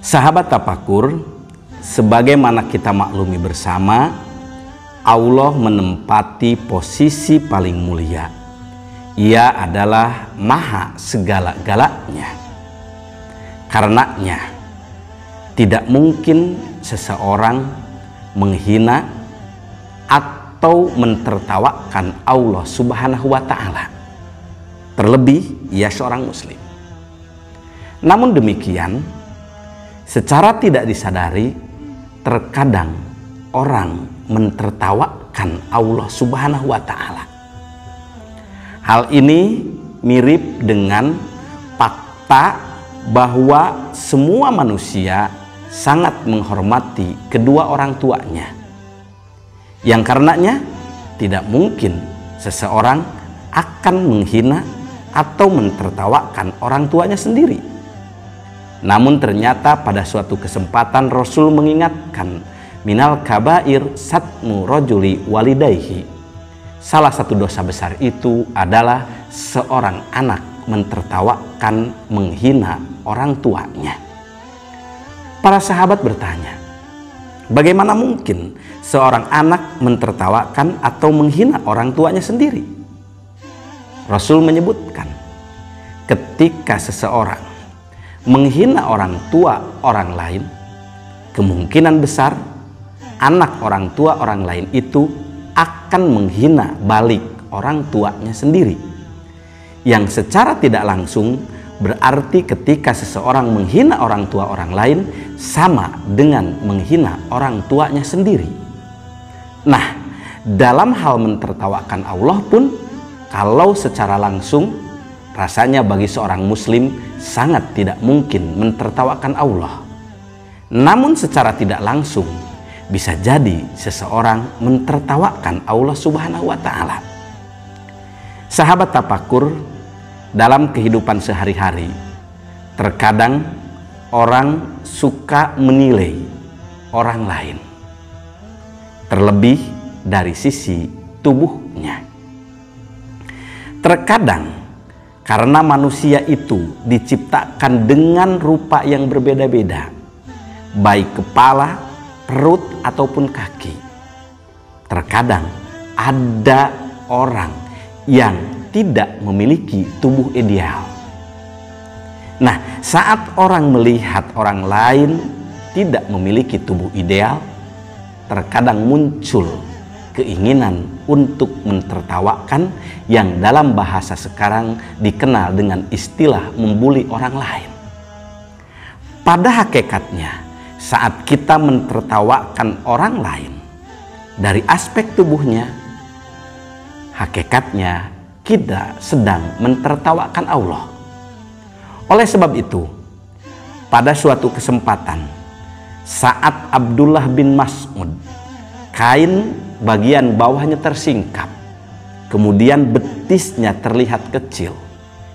Sahabat tafakur, sebagaimana kita maklumi bersama, Allah menempati posisi paling mulia. Ia adalah maha segala-galanya. Karenanya, tidak mungkin seseorang menghina atau mentertawakan Allah Subhanahu wa Ta'ala. Terlebih, ia seorang Muslim. Namun demikian, secara tidak disadari, terkadang orang mentertawakan Allah Subhanahu wa Ta'ala. Hal ini mirip dengan fakta bahwa semua manusia sangat menghormati kedua orang tuanya, yang karenanya tidak mungkin seseorang akan menghina atau mentertawakan orang tuanya sendiri. Namun ternyata pada suatu kesempatan Rasul mengingatkan, minal kabair satmu rojuli walidayhi. Salah satu dosa besar itu adalah seorang anak mentertawakan, menghina orang tuanya. Para sahabat bertanya, bagaimana mungkin seorang anak mentertawakan atau menghina orang tuanya sendiri? Rasul menyebutkan, ketika seseorang menghina orang tua orang lain, kemungkinan besar anak orang tua orang lain itu akan menghina balik orang tuanya sendiri. Yang secara tidak langsung berarti ketika seseorang menghina orang tua orang lain sama dengan menghina orang tuanya sendiri. Nah, dalam hal mentertawakan Allah pun, kalau secara langsung rasanya bagi seorang muslim sangat tidak mungkin mentertawakan Allah. Namun secara tidak langsung bisa jadi seseorang mentertawakan Allah Subhanahu wa Ta'ala. Sahabat tafakur, dalam kehidupan sehari-hari terkadang orang suka menilai orang lain, terlebih dari sisi tubuhnya. Terkadang karena manusia itu diciptakan dengan rupa yang berbeda-beda, baik kepala, perut, ataupun kaki. Terkadang ada orang yang tidak memiliki tubuh ideal. Nah, saat orang melihat orang lain tidak memiliki tubuh ideal, terkadang muncul keinginan untuk mentertawakan, yang dalam bahasa sekarang dikenal dengan istilah membuli orang lain. Pada hakikatnya, saat kita mentertawakan orang lain dari aspek tubuhnya, hakikatnya kita sedang mentertawakan Allah. Oleh sebab itu, pada suatu kesempatan saat Abdullah bin Mas'ud, kain bagian bawahnya tersingkap, kemudian betisnya terlihat kecil,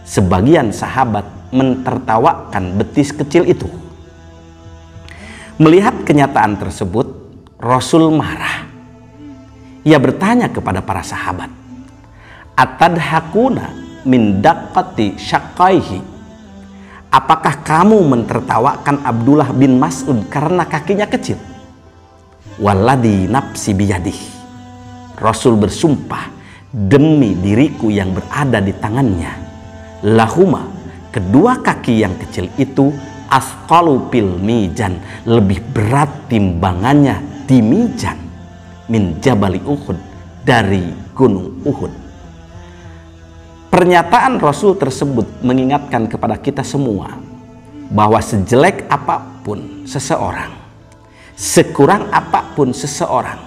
sebagian sahabat mentertawakan betis kecil itu. Melihat kenyataan tersebut, Rasul marah. Ia bertanya kepada para sahabat, atadhakuna min daqqati syaqqaihi? Apakah kamu mentertawakan Abdullah bin Mas'ud karena kakinya kecil? Walladhi nafsi biyadih. Rasul bersumpah demi diriku yang berada di tangannya, lahuma, kedua kaki yang kecil itu, asqalu fil mizan, lebih berat timbangannya di mizan, min jabali Uhud, dari gunung Uhud. Pernyataan Rasul tersebut mengingatkan kepada kita semua bahwa sejelek apapun seseorang, sekurang apapun seseorang,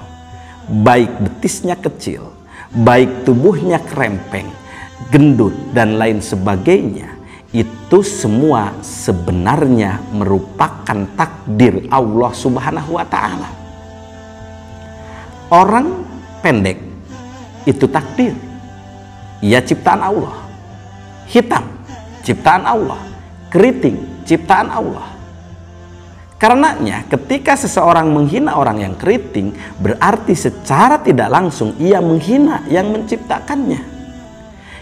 baik betisnya kecil, baik tubuhnya kerempeng, gendut, dan lain sebagainya, itu semua sebenarnya merupakan takdir Allah Subhanahu wa Ta'ala. Orang pendek itu takdir, ia ciptaan Allah. Hitam, ciptaan Allah. Keriting, ciptaan Allah. Karenanya ketika seseorang menghina orang yang keriting, berarti secara tidak langsung ia menghina yang menciptakannya.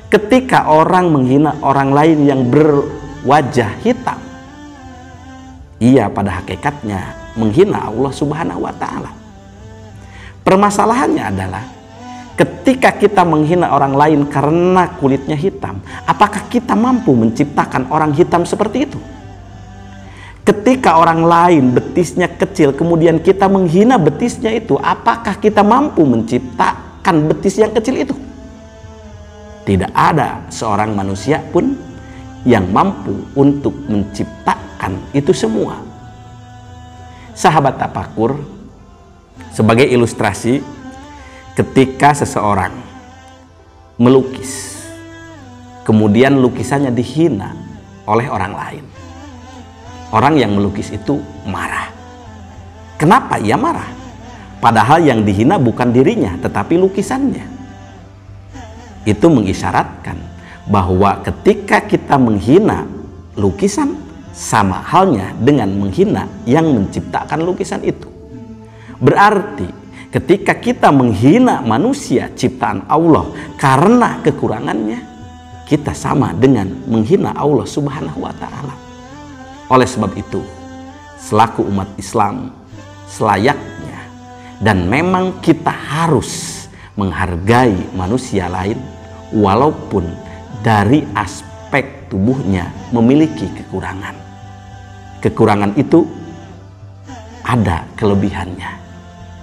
Ketika orang menghina orang lain yang berwajah hitam, ia pada hakikatnya menghina Allah Subhanahu wa Ta'ala. Permasalahannya adalah ketika kita menghina orang lain karena kulitnya hitam, apakah kita mampu menciptakan orang hitam seperti itu? Ketika orang lain betisnya kecil, kemudian kita menghina betisnya itu, apakah kita mampu menciptakan betis yang kecil itu? Tidak ada seorang manusia pun yang mampu untuk menciptakan itu semua. Sahabat tafakur, sebagai ilustrasi, ketika seseorang melukis, kemudian lukisannya dihina oleh orang lain, orang yang melukis itu marah. Kenapa ia marah? Padahal yang dihina bukan dirinya, tetapi lukisannya. Itu mengisyaratkan bahwa ketika kita menghina lukisan, sama halnya dengan menghina yang menciptakan lukisan itu. Berarti ketika kita menghina manusia ciptaan Allah karena kekurangannya, kita sama dengan menghina Allah Subhanahu wa Ta'ala. Oleh sebab itu, selaku umat Islam, selayaknya dan memang kita harus menghargai manusia lain walaupun dari aspek tubuhnya memiliki kekurangan. Kekurangan itu ada kelebihannya.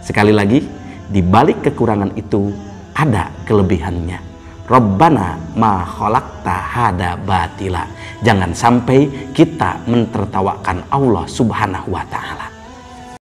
Sekali lagi, di balik kekurangan itu ada kelebihannya. Rabbana ma khalaqta hada batila. Jangan sampai kita mentertawakan Allah Subhanahu wa Ta'ala.